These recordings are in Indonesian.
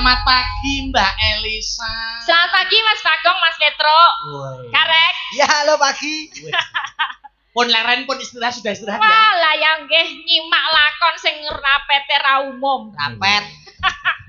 Selamat pagi Mbak Elisa. Selamat pagi Mas Bagong, Mas Petro. Karek. Ya halo pagi. Pun leren pun istirahat sudah istirahat ya. Walah yang nggih nyimak lakon sing rapete ra umum. Rapet.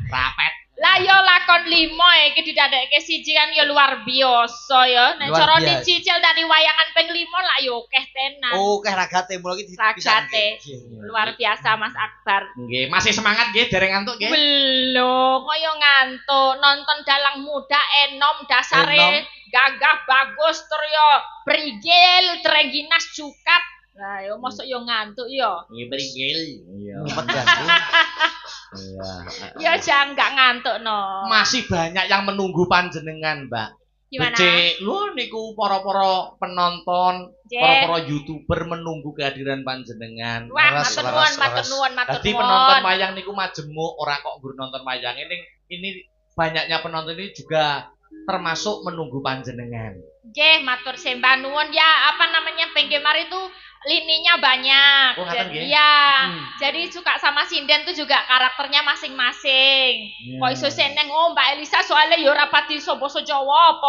Rapet. Lah yo lakon 5 iki didadekke siji kan yo luar biasa ya. Nek Luar cara biasa. dicicil dari wayangan ping 5 lah yo akeh tenan. Oh, keh ragate mulai iki Ragate. Luar biasa Mas Akbar. Nggih, masih semangat nggih dereng ngantuk nggih. Belum, kaya ngantuk nonton Dalang Muda enom dasare gagah bagus tur yo brigil Treginas Cukat. Lah yo mosok yo ngantuk yo. Nggih brigil. Iya. Iya. Ya jangan gak ngantuk no. Masih banyak yang menunggu panjenengan, Mbak. Gimana? Becik, lu niku para-para penonton, Jeh. para-para YouTuber menunggu kehadiran panjenengan. Wah, Laras, matur laras, nuwun, matur laras. nuwun, matur Jadi nuwun. penonton wayang niku majemuk, ora kok gur nonton wayang ini banyaknya penonton ini juga termasuk menunggu panjenengan. Nggih, matur sembah nuwun ya, apa namanya penggemar itu lininya banyak. Oh, ngaten nggih? Iya. Jadi suka sama sinden tuh juga karakternya masing-masing. Kok iso seneng Mbak Elisa soalnya ya ora pati basa Jawa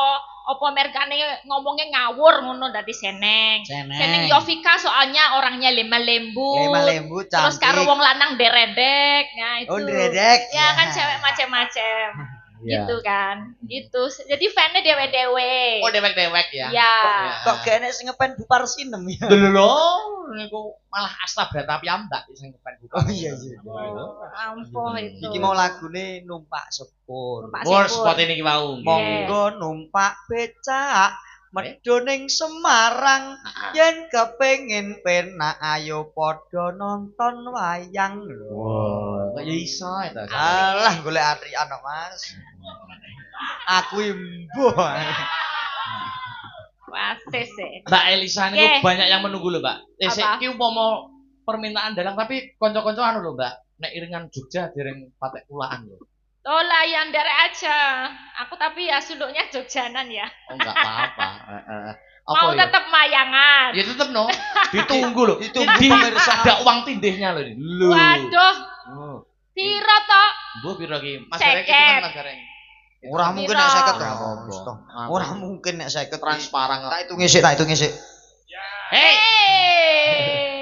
apa mergane ngomongnya ngawur ngono dadi seneng. Seneng Yovika soalnya orangnya lemah lembut. Lemah lembut Terus cantik. karo wong lanang deredek. Nah, itu. Oh, deredek. Ya kan cewek macam-macam. Iya. Gitu kan. Gitu. Jadi fan-nya dewe-dewe. Oh, dewek-dewek ya. Iya. Kok kene sing ngepen Bupar Sinem ya. Lho, niku malah Asta Brata piyambak sing ngepen buka. Oh iya iya. Ampuh itu. Iki mau lagune numpak sepur. Numpak Bor sepur. spot ini ki mau. Monggo numpak becak medho ning Semarang. Yen kepengin penak ayo padha nonton wayang. Wah, kok ya iso itu. Alah golek atrian kok, Mas. Aku imbuh. Wasis sih. Mbak Elisa niku Oke. banyak yang menunggu lho, Mbak. Apa? Iki umpama permintaan dalang tapi kanca-kanca anu lho, Mbak. Nek iringan Jogja dereng patek kulaan lho. Oh lah yang dari aja. Aku tapi ya suluknya Jogjanan ya. Oh, enggak apa-apa. Mau ya? tetap mayangan. Ya tetep no. Ditunggu loh. Ditunggu Di- pemirsa. Ada uang tindihnya loh. Lho. Waduh, Oh. piro toh? Mbok piro ki? Mas Gareng itu Seket. kan Mas Gareng. Ora mungkin Piro? nek 50 Ora to. apa-apa. Ora mungkin nek 50 Transparan. Tak hitung isik, tak hitung isik. Hei, Hey.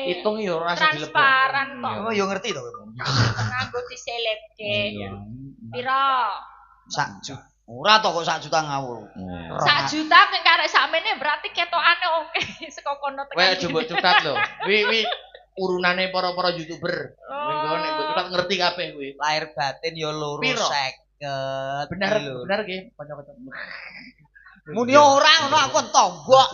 hitung yo rasa dilebok. Transparan toh. Oh, yo ngerti to. Nganggo diselepke. Iya. Piro? Sak juta. Ora to kok 1 juta ngawur. Sak juta nek karek sakmene berarti ketokane oke saka kono Kowe tekan. coba cutat lho. Wi urunane para-para YouTuber. Minggu nek mbok cutat ngerti kabeh kuwi. Lahir batin yo loro Piro? 50. Bener, lho. bener nggih kanca-kanca. Muni ora ngono aku tombok.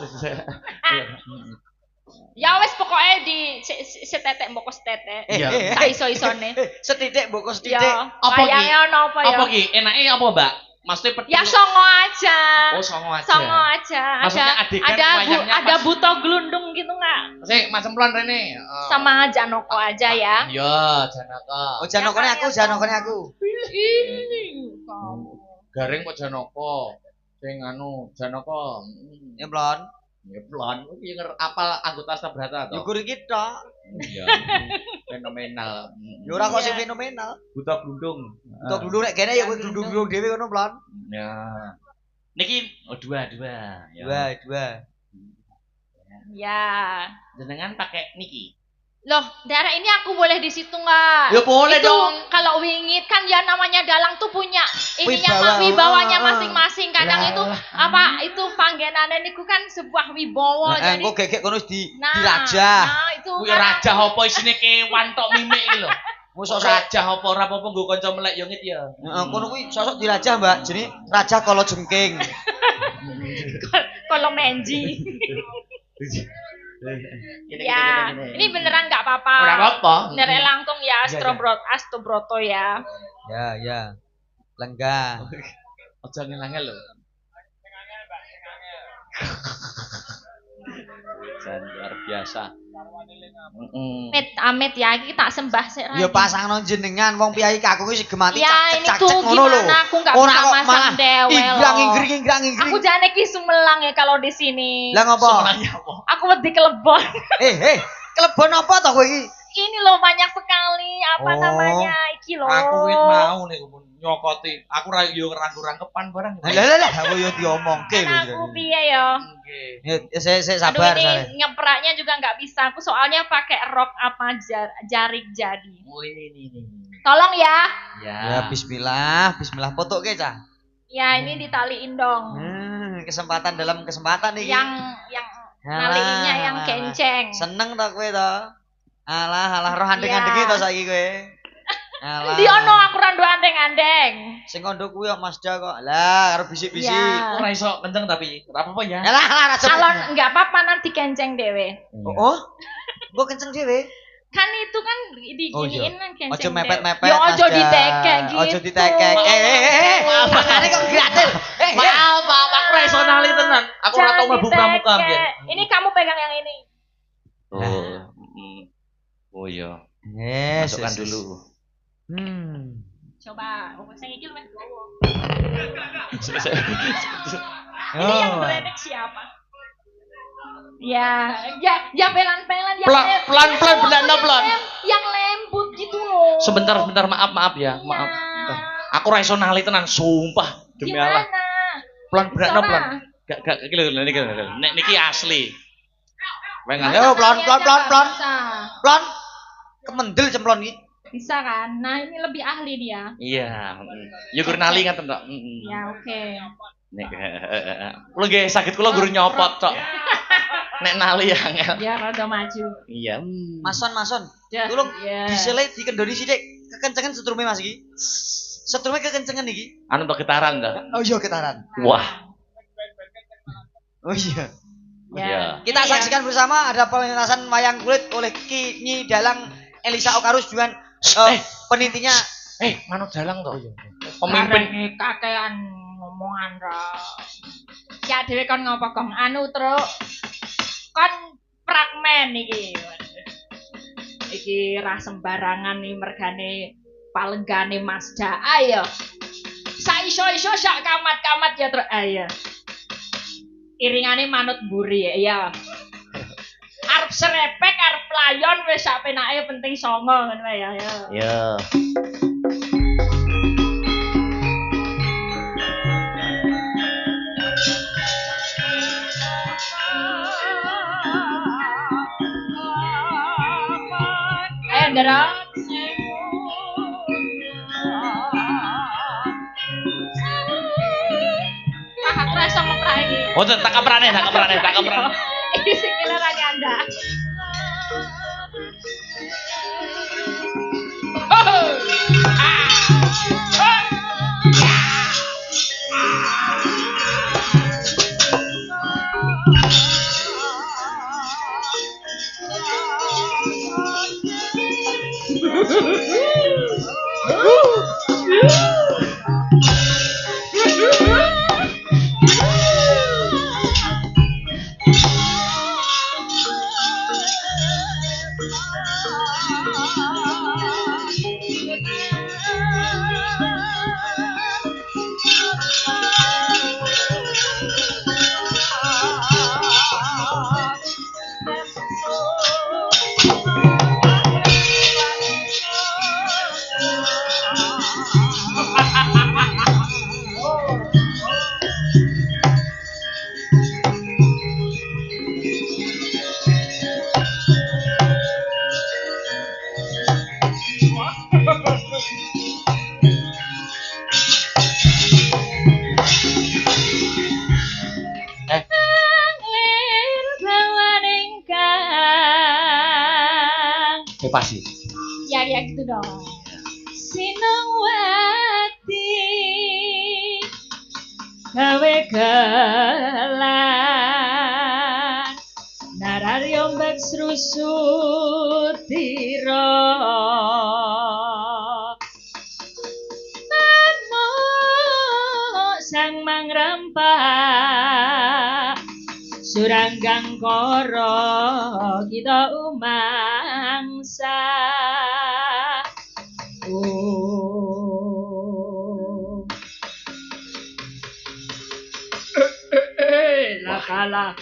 Ya wis pokoke di setetek mbok setetek. Iya. Sak iso-isone. Setitik mbok kok setitik. Ya, Apa ki? wayange ono apa ya? Apa ki? Enake apa, Mbak? Maksudnya petil. Ya songo aja. Oh, songo aja. Songo aja. Maksudnya adegan wayangnya ada pas- buto glundung gitu nggak? Sik, Mas Semplon rene. Sama Janoko aja ya. Ya, Janaka. Oh, janokone aku, janokone aku. Ih, kamu. Garing kok Janaka. Sing anu, Janaka. Nyemplon. Ngeplon, iki apal anggota Asta Brata to. Yukur iki tok. Iya. Fenomenal. Ya ora kok Iya. sing fenomenal. buta glundung. Untuk dulu nek kene ya kowe glundung-glundung dhewe ngono, Plon. Ya. Niki dua. Ya. Dua. Ya. Jenengan pakai niki. Loh, daerah ini aku boleh di situ nggak? Ya boleh Itu, dong. Kalau wingit kan ya namanya dalang tuh punya Wibawa. ininya wibawanya masing-masing. Kadang Lah, itu lah. apa itu panggenane niku kan sebuah wibawa. Jadi Engko gegek kono di nah, dirajah. Nah, itu Kuwi kan raja apa isine kewan tok mimik iki lho. Mosok Raja apa ora apa-apa nggo kanca melek yo ngit ya. Heeh, kono kuwi sosok dirajah, Mbak. Jenenge Raja Kala Jengking. kalau menji. Gini, Ya, gini. ini beneran nggak apa-apa. Ora apa-apa. Beneran langkung ya, Iya, iya. Astrobroto ya. Ya. Lenggah. Aja ngel-ngel lho. Dan luar biasa. Amit ya, iki tak sembah sik. Ya pasangno jenengan wong piyai kakung iki gemati Ya, ini tuh cak-cak ngono lho. gimana aku nggak Ora bisa kok masang malah dewe inggrang loh. ingring. Aku jane ki sumelang ya kalau di sini. Lah ngopo? Sebenarnya apa? Aku wedi kelebon. Kelebon apa to kowe iki? Ini loh banyak sekali apa Oh, namanya iki loh. Aku wit mau nih nyokoti. Aku ra yo rangku-rangkepan barang. Lah aku yo diomongke lho. Aku piye ya? Nggih. Ya saya sabar Aduh, saya. ini nyepraknya juga nggak bisa. Aku soalnya pakai rok apa jarik jadi. Oh ini. Tolong ya. Ya bismillah, foto ke cah. Ya ini ditaliin dong. Kesempatan dalam kesempatan nih. Yang naliinnya yang kenceng. Seneng to kowe to? Alah roh andeng-andeng to saiki kowe. Alah. Di ono aku rando andeng-andeng. Sing kondo kuwi kok Mazda kok. Lah karo bisik-bisik. Ya. Ora iso kenceng tapi ora apa-apa ya. Alah ra Calon enggak apa-apa nanti kenceng dewe. Oh. Kok kenceng dhewe? Kan itu kan diginiin kan kenceng. Ojo mepet-mepet. Ya ojo ditekek gitu. Ojo ditekek. Makane kok gratis. Maaf, aku ora iso nali tenan. Aku ora tau mlebu pramuka mbiyen. Ini kamu pegang yang ini. Oh iya. Yes. Masukkan dulu. Coba, sing iki luwih dawa. Oh. Ini yang meredek siapa? Ya pelan-pelan yang Pelan-pelan benar pelan. Yang lembut gitu loh. Sebentar maaf ya. Maaf. Aku ora iso nali tenan, sumpah demi Allah. Pelan pelan. Gak iki lho niki. Nek niki asli. Ayo pelan. Pelan. Kemendel cemplon iki. Bisa kan? Nah, ini lebih ahli dia. Iya. Yo gur nali ngaten tok. Ya, oke. Nek kula nggih saged kula guru nyopot tok. Nek nali angel. Ya rada maju. Iya. Mason. Tulung disele dikendoni sithik. Kekencengan setrume Mas iki. Setrume kekencengan iki. Anu tok getaran ta? Oh iya getaran. Wah. Oh iya. Ya. Kita saksikan bersama ada pelintasan wayang kulit oleh Ki Nyi Dalang Elisa Okarus dengan penitinya manut dalang toh. Pemimpin kakean ngomongan ra. Ya dhewe kon ngopo kong anu truk. Kon fragmen iki. Iki ra sembarangan nih mergane palenggane Mazda. Ayo. Saiso-iso sak kamat-kamat ya truk. Ayo. Iringane manut mburi ya. Arep serepek, arep layon wis sak penake penting songo ngono ya. Ya. Ndara. Aku rasa ngeprak iki. Oh, tak kaprane. Iki sikile ra nyanda. Pasti. Ya gitu dong. Sinowati gawe gelan nararyo mbek srusutira namo sang mangrempah suranggang koro kita umangsa lakala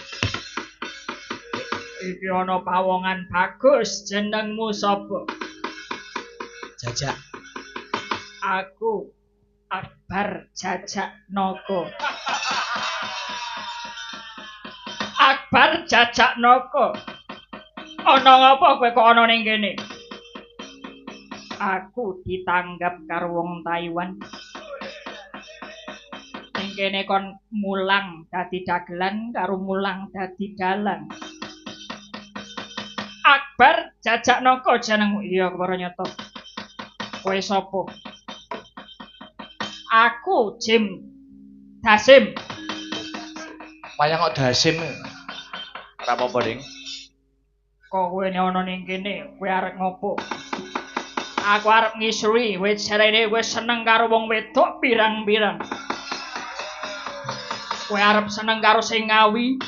iki ana pawongan bagus jenengmu sapa? Jajak. Aku Akbar jajak naga. Akbar jajak naga. Ana ngapa kowe kok ana ning kene? Aku ditanggap karo wong Taiwan. Ning kene kon mulang dadi dagelan karo mulang dadi dalang. Akbar jajak naga jenengmu. Iya para nyata. Kowe sapa? Aku Jim Dasim. Wayang kok Dasim. Ora apa-apa, Ding. Kok kowe ana ning kene, kowe arep ngopo? Aku arep ngisuri, wis jarene kowe seneng karo wong wedok pirang-pirang. Kowe arep seneng karo sing ngawi?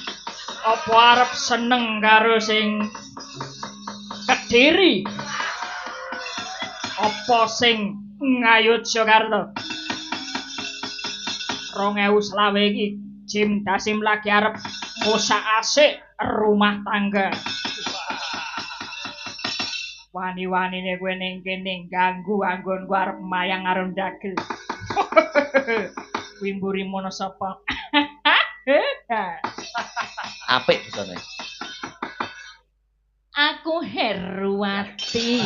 Apa arep seneng karo sing Kediri? Apa sing Ngayogyakarta? 2020 iki Jim Dasim lagi arep ngosak asik rumah tangga. Wani-wanine kowe ning kene ganggu anggonku arep mayang karo ndagel. Kuwi mburi mono sapa? Apik bisane. Aku Herwati.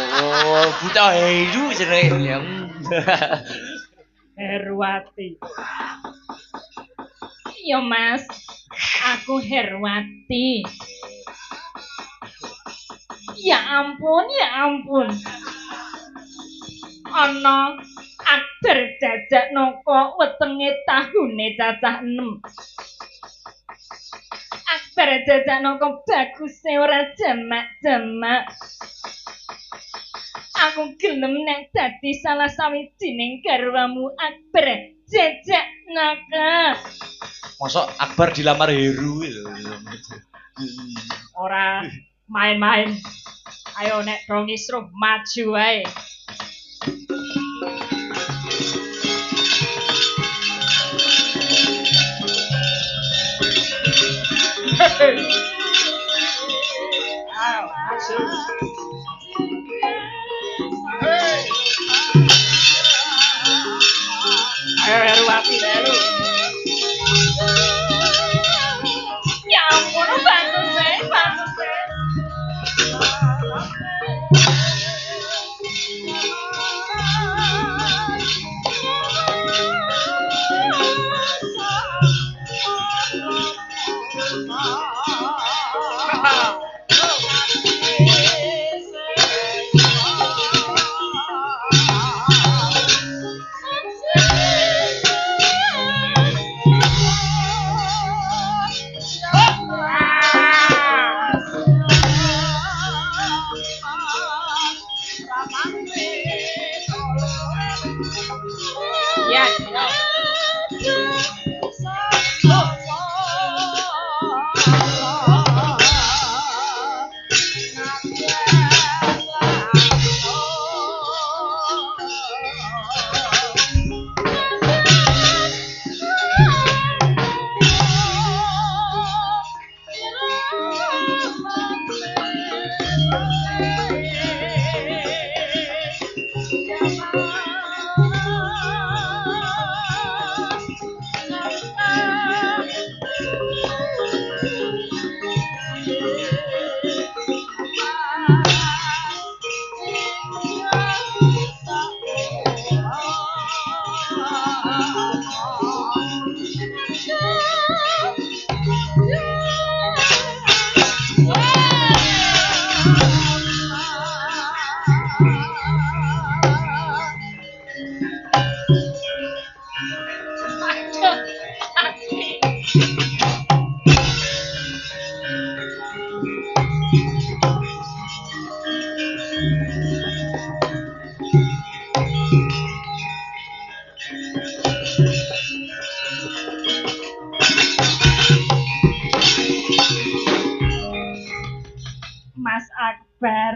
Oh, buta heru jenenge. Herwati. Iya Mas, aku Herwati. Ya ampun, ya ampun. Ana aktor jajak noko wetenge tahune cacah 6. Aktor jajak noko bagus ora jamak-jamak. Aku gelem nek dadi salah sawijining garwamu Akbar jajak noko. Mosok Akbar dilamar Heru lho. Ora main-main. Ayo nek do ngisruh maju wae. Ayo, maju. Ayo Herwati dalu. Ya ampun, bantu saya, bantu saya. Mas Akbar.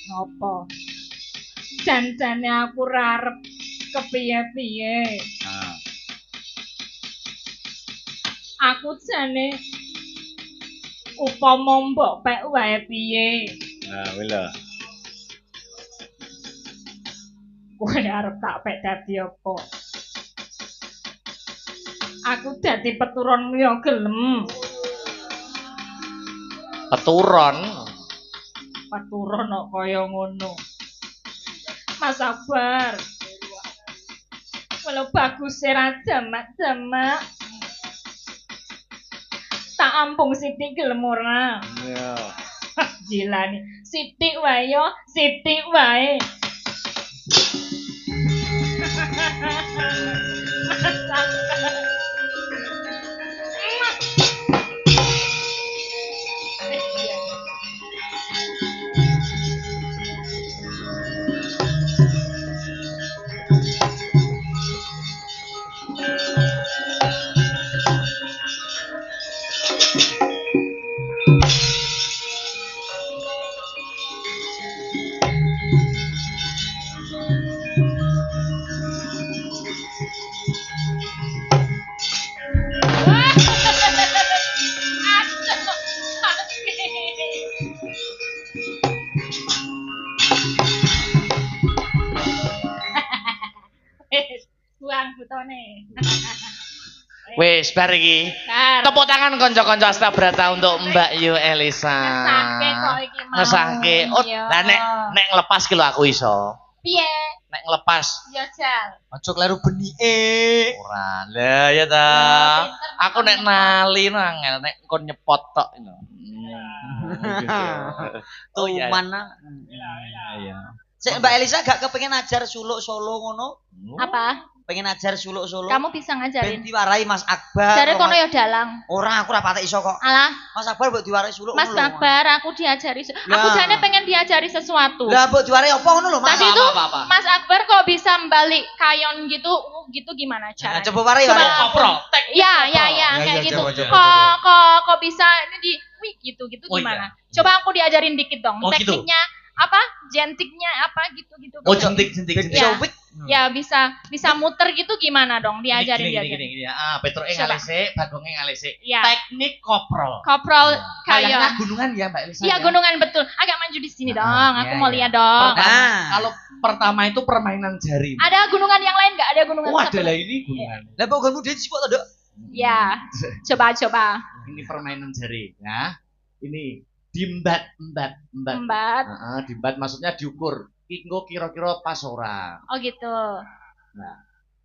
Ngopo? Jan-jane aku ora arep kepiye-piye. Aku jane upama mbok pek wae piye. Nah, wis lho. Kowe arep tak pek dadi apa? Aku dadi peturon yo gelem. Peturon. Peturon kok kaya ngono. Mas Sabar. Walau bagus ra jamak-jamak. Tak ampung sithik gelem ora. Iya. Gila nih. Sithik wae yo, sithik wae. Buang butone. Wis bar iki. Bar. Tepuk tangan kanca-kanca Astabrata untuk Mbak Yu Elisa. Ngesake kok iki mau. Ngesake. Oh, Iya. lah nek ngelepas ki lho aku iso. Piye? Nek ngelepas Ya Jal. Ojo kleru benike. ora. Lah ya ta. Aku nek nali no angel nek kon nyepot tok ngono. Tuh iya. mana? Iya. Sik Mbak Elisa gak kepengin ajar suluk solo ngono? Apa? Pengen ajar suluk solo? Kamu bisa ngajarin? Ben diwarai Mas Akbar. Jare kono ya dalang. Ora, aku ora patek iso kok. Alah, Mas Akbar mbok diwarai suluk Mas ngono lho. Akbar, aku diajari. Aku Lah. jane pengen diajari sesuatu. Lah mbok diwarai apa ngono lho, Mas? Tadi itu apa. Mas Akbar kok bisa balik kayon gitu, gitu gimana Nah, caranya? coba warai Coba. warai. Koprol. Ya, Ya, kayak ya, gitu. coba. Kok bisa ini di wih gitu Oh, gimana? Coba aku diajarin dikit dong. Oh, gitu. Tekniknya apa? Jentiknya apa gitu. Oh, jentik. Ya. Ya bisa muter gitu gimana dong? Diajarin Gini. Ah, Petroke Coba. ngalese, Bagonge ngalese. Ya. Teknik koprol. Koprol Kayaknya kayak. gunungan ya Mbak Elisa. Iya, ya? gunungan betul. Agak maju di sini dong. Aku Iya, mau iya. lihat dong. Ah. Kalau pertama itu permainan jari. Ada gunungan yang lain nggak? Ada gunungan Wah, satu. ada lah ini gunungan. Lah pokoknya dia sipok to, Dok. Ya, coba. Ini permainan jari, ya. Ini dimbat. Embat. Dimbat maksudnya diukur. Engko kira-kira pas ora. Oh gitu. Nah,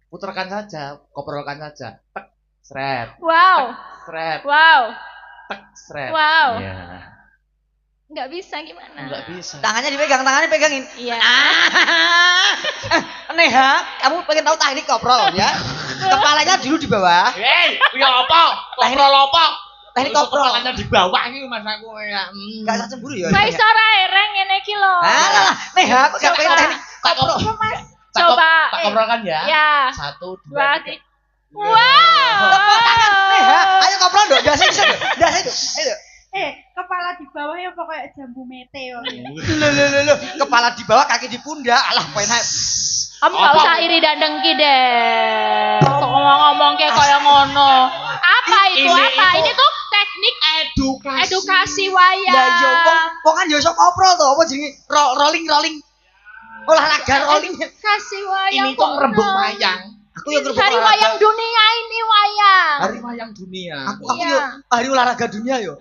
putarkan saja, koprolkan saja. Tek, sret, Wow, sret, wow, tek, sret. wow. Ya, Nggak bisa gimana? enggak bisa. Tangannya dipegang, tangannya pegangin. Iya. Neha, kamu pengen tahu teknik koprol ya? Kepalanya dulu di bawah. Hei, ya apa? Koprol apa? Teknik Terus koprol. kepalanya di bawah iki Mas aku ya. Gak usah cemburu ya. Wah, iso ra ereng ngene iki lho. Alah, Neha, aku gak pengen teknik Tak koprol. Coba. Tak koprolkan ya. Ya. 1, 2, Dua, 3. tiga. Wow. Tepuk tangan, Neha. Ayo koprol, Dok. Dasar bisa, Dok. Dasar, Dok. Ayo, Dok. Kepala di bawah ya pokoknya jambu meteo. Loh. Kepala di bawah, kaki di pundak. Alah, penak. Kamu nggak usah iri dan dengki deh. Kok ngomong kayak kaya ngono. Apa itu? Ini Ini tuh teknik edukasi wayang. Lah yo wong kan yo iso koprol to, apa jenenge rolling. Olahraga rolling. Kasih wayang. Ini tuh ngerembug wayang. Aku yo ngerembug Hari olahraga. wayang dunia ini wayang. Hari wayang dunia. Aku Iya. yo hari olahraga dunia yo.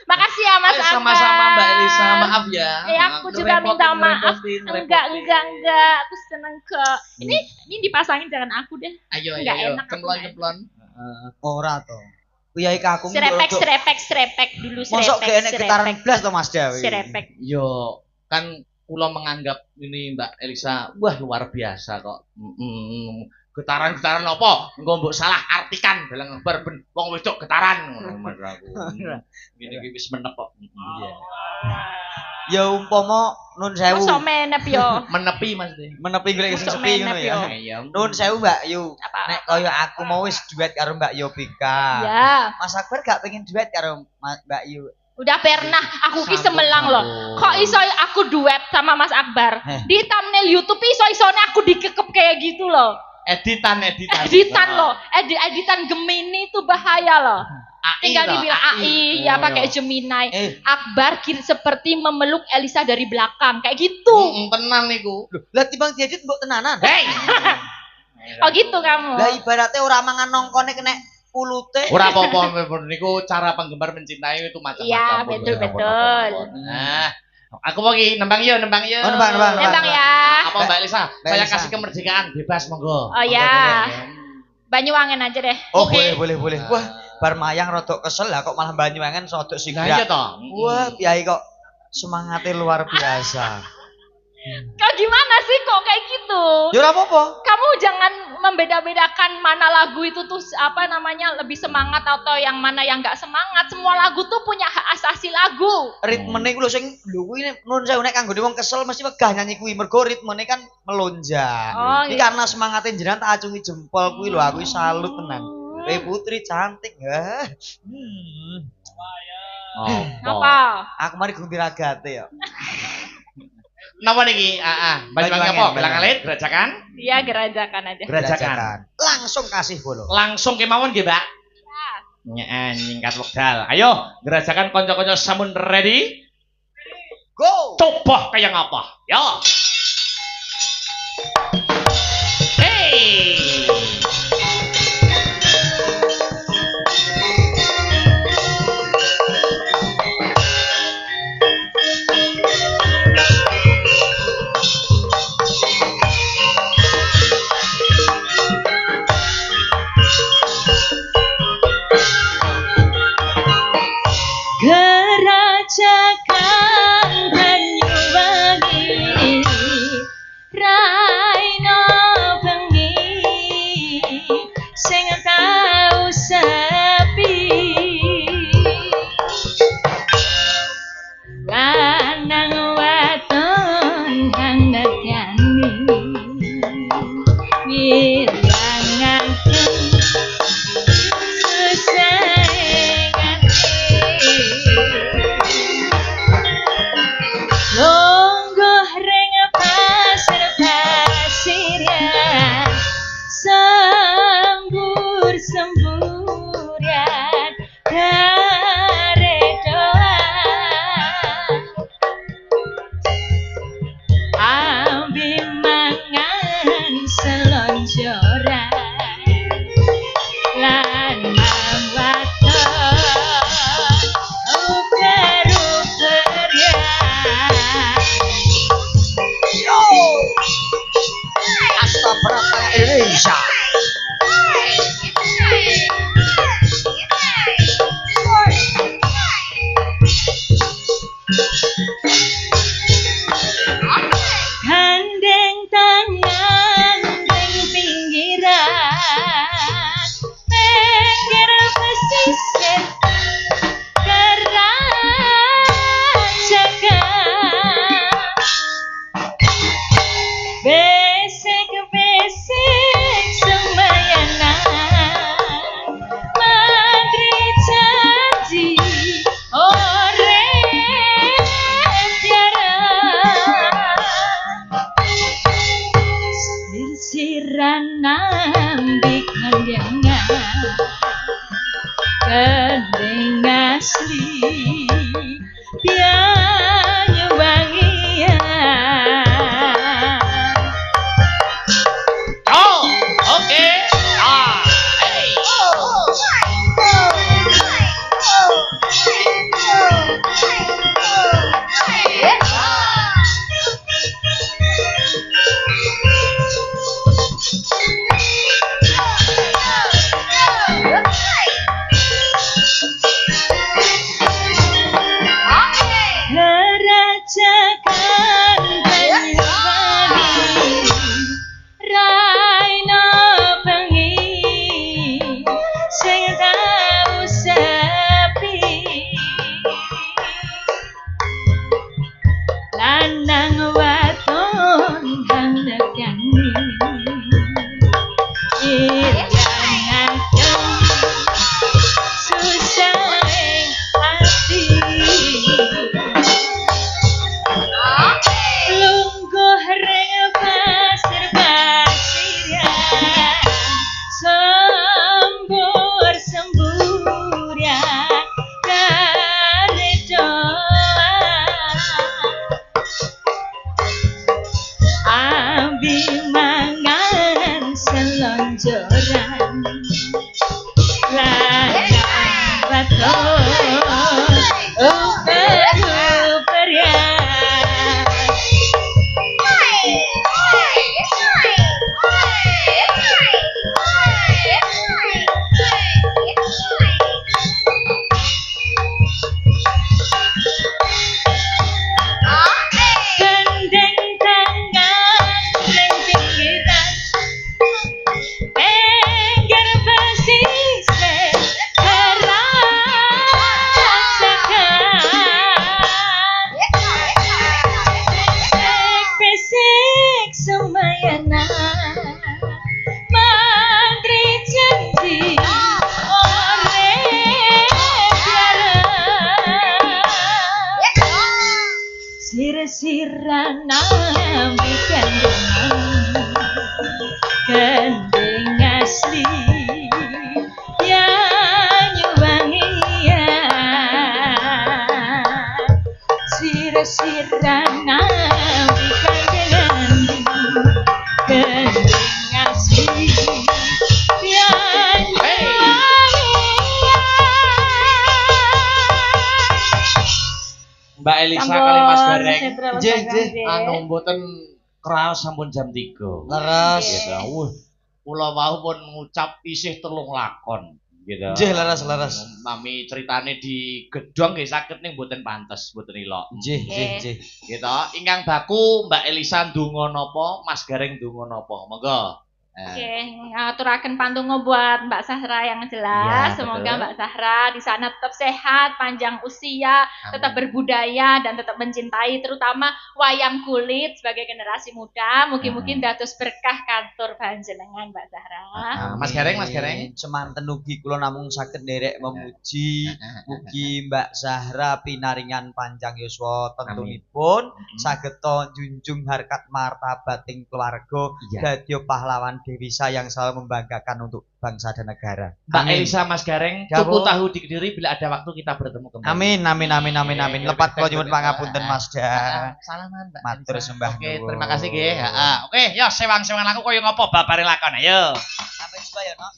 Makasih ya Mas Akbar. Sama-sama Mbak Elisa, maaf ya. Aku juga minta maaf. Enggak. Aku seneng kok. Ini dipasangin jangan aku deh. Ayo. Nggak enak aku Kemplon. Ora to. Kuyai kakung Serepek dulu mosok gak enek getaran blas to Mas Dawi. Serepek. Yo, kan kula menganggap ini Mbak Elisa, wah luar biasa kok. Getaran apa? Engko mbok salah artikan dalam bar ben wong wedok getaran ngono Mas aku. Gini wis menep kok. Iya. Ya umpama nun sewu. Mosok menep yo. Menepi Mas De. Menepi golek sing Mosok sepi ngono menep ya. yo. Iya. Nun sewu Mbak Yu. Apa? Nek kaya aku mau wis duet karo Mbak Yobika. Ya. Mas Akbar gak pengen duet karo Mbak Yu. Udah pernah aku ki semelang loh. Kok iso aku duet sama Mas Akbar? Di thumbnail YouTube iso-isone aku dikekep kayak gitu loh. Editan. Editan loh. Editan Gemini itu bahaya loh. tinggal dibilang AI, ya pakai Gemini. Akbar seperti memeluk Elisa dari belakang, kayak gitu. Tenan niku. Lah timbang diedit mbok tenanan. Hei. Oh gitu kamu. Lah ibaratnya ora mangan nongkone kena pulute. Ora apa-apa niku cara penggemar mencintai itu macam-macam. Iya, betul. Nah, aku mau nembang yuk. Nembang ya. Apa Mbak Elisa? Saya kasih kemerdekaan bebas monggo. Oh ya. Banyuwangen aja deh. Oh, boleh. Wah, bar mayang rodok kesel lah kok malah Banyuwangen rodok singgra. Nah, iya toh. Wah, Piai kok semangatnya luar biasa. Kau gimana sih kok kayak gitu? Ya ora apa-apa. Kamu jangan membeda-bedakan mana lagu itu tuh apa namanya lebih semangat atau yang mana yang nggak semangat. Semua lagu tuh punya hak asasi lagu. Ritmene ku lho sing lho kuwi nun sewu nek kanggo wong kesel mesti wegah nyanyi kuwi mergo ritmene kan melonjak. Oh, Iki karena semangatnya jenengan tak acungi jempol kuwi lho aku salut tenan. Putri cantik ya. Apa? Aku mari gunti ragate ya. Napa niki? Banyuwangen apa? Belang alit, gerajakan? Iya, gerajakan aja. Gerajakan. Langsung kasih bolo. Langsung kemawon nggih, Mbak. Ya. Nyingkat wekdal. Ayo, gerajakan kanca-kanca sampun ready? Go. Coba kayak ngapa? Yo. Hey. Gerajakan Banyuwangi raina bengi sing tau sepi lanang wadon kang medani wilangaken longgoh ring pasir-pasirian sembur-semburian garedoan ambi mangan selonjoran lanang wadon Astagfirullah Indonesia. Gandeng tangan ning pinggiran pinggir pesisir gerajakan besek-besek sembayangan madri janji ore tiara sir-siran nambi kandengan gendeng asli Banyuwangian. dimangan selonjoran lanang baton uper-uperan gendeng tangan ring pinggiran engger pesisir Pesik semayana mantri janji ore sir-siran nambi gendeng asli yang nyuwangian sir-siran nambi gendeng asli yang Mbak Elisa kali Mas Gareng. Nggih. Anu mboten kraos sampun jam 3. Leres. Gitu. Kula wau pun ngucap isih 3 lakon. Gitu. Nggih, leres. Mami ceritane di gedhong nggih saged ning mboten pantes, mboten ilok. Nggih. Gitu. Ingkang baku Mbak Elisa ndonga napa, Mas Gareng ndonga napa. Monggo. Oke, ngaturaken pantunggo buat Mbak Sahra yang jelas. Ya, Semoga betul. Mbak Sahra di sana tetap sehat, panjang usia, tetap berbudaya dan tetap mencintai terutama wayang kulit sebagai generasi muda. Mungkin dados berkah kantor panjenengan Mbak Sahra. Mas Gareng. Semanten ugi kula namung saged nderek memuji mugi Mbak Zahra pinaringan panjang yuswa tentunipun saged junjung harkat martabating keluarga dadi pahlawan devisa yang selalu membanggakan untuk bangsa dan negara. Mbak Elisa Mas Gareng, Ya, tuku Bu. tahu di Kediri bila ada waktu kita bertemu kembali. Amin. Lepat kula nyuwun pangapunten Mas Da. Salaman Mbak. Matur Elisa. sembah Oke, nuwun. terima kasih nggih. Heeh. Oke, ya sewang-sewangan aku koyo ngopo babare lakon. Ayo. Sampai jumpa ya, Nok.